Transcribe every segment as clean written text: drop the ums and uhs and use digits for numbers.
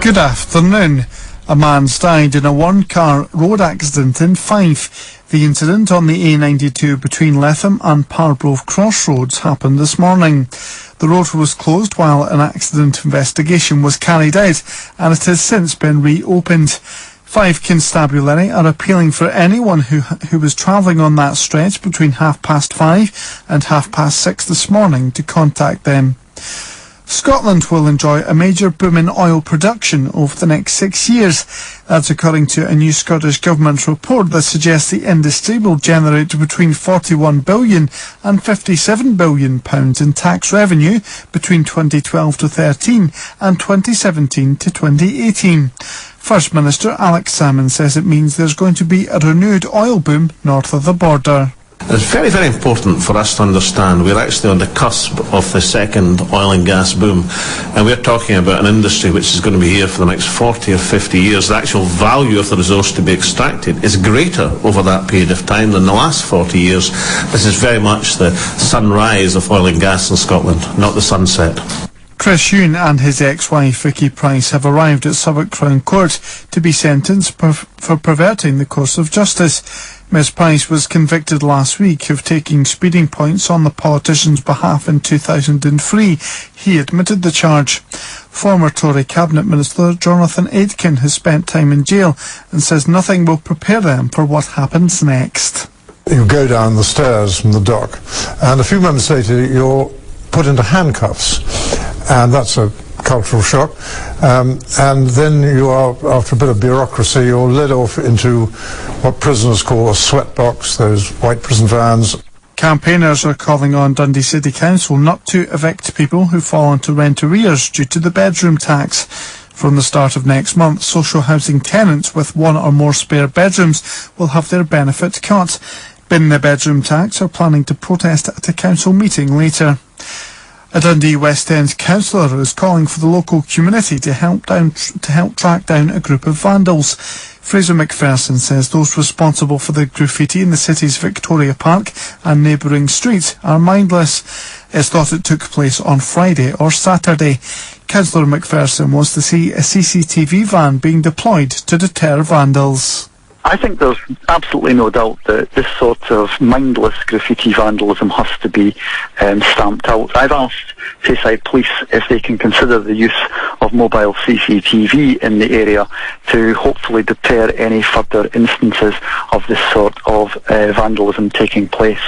Good afternoon. A man's died in a one-car road accident in Fife. The incident on the A92 between Letham and Pargrove Crossroads happened this morning. The road was closed while an accident investigation was carried out, and it has since been reopened. Fife Constabulary are appealing for anyone who was travelling on that stretch between 5:30 and 6:30 this morning to contact them. Scotland will enjoy a major boom in oil production over the next 6 years. That's according to a new Scottish Government report that suggests the industry will generate between £41 billion and £57 billion in tax revenue between 2012 to 13 and 2017 to 2018. First Minister Alex Salmond says it means there's going to be a renewed oil boom north of the border. It's very, very important for us to understand we're actually on the cusp of the second oil and gas boom, and we're talking about an industry which is going to be here for the next 40 or 50 years. The actual value of the resource to be extracted is greater over that period of time than the last 40 years. This is very much the sunrise of oil and gas in Scotland, not the sunset. Chris Huhne and his ex-wife Vicky Price have arrived at Southwark Crown Court to be sentenced for perverting the course of justice. Ms Price was convicted last week of taking speeding points on the politician's behalf in 2003. He admitted the charge. Former Tory Cabinet Minister Jonathan Aitken has spent time in jail and says nothing will prepare them for what happens next. You go down the stairs from the dock, and a few moments later you're put into handcuffs, and that's a cultural shock, and then you are, after a bit of bureaucracy, you're led off into what prisoners call a sweat box, those white prison vans. Campaigners are calling on Dundee City Council not to evict people who fall into rent arrears due to the bedroom tax. From the start of next month, social housing tenants with one or more spare bedrooms will have their benefit cut. Bin the bedroom tax are planning to protest at a council meeting later. A Dundee West End councillor is calling for the local community to help track down a group of vandals. Fraser McPherson says those responsible for the graffiti in the city's Victoria Park and neighbouring streets are mindless. It's thought it took place on Friday or Saturday. Councillor McPherson wants to see a CCTV van being deployed to deter vandals. I think there's absolutely no doubt that this sort of mindless graffiti vandalism has to be stamped out. I've asked Tayside Police if they can consider the use of mobile CCTV in the area to hopefully deter any further instances of this sort of vandalism taking place.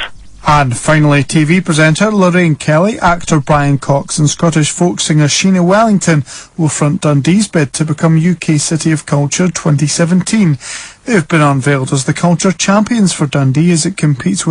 And finally, TV presenter Lorraine Kelly, actor Brian Cox and Scottish folk singer Sheena Wellington will front Dundee's bid to become UK City of Culture 2017. They've been unveiled as the culture champions for Dundee as it competes with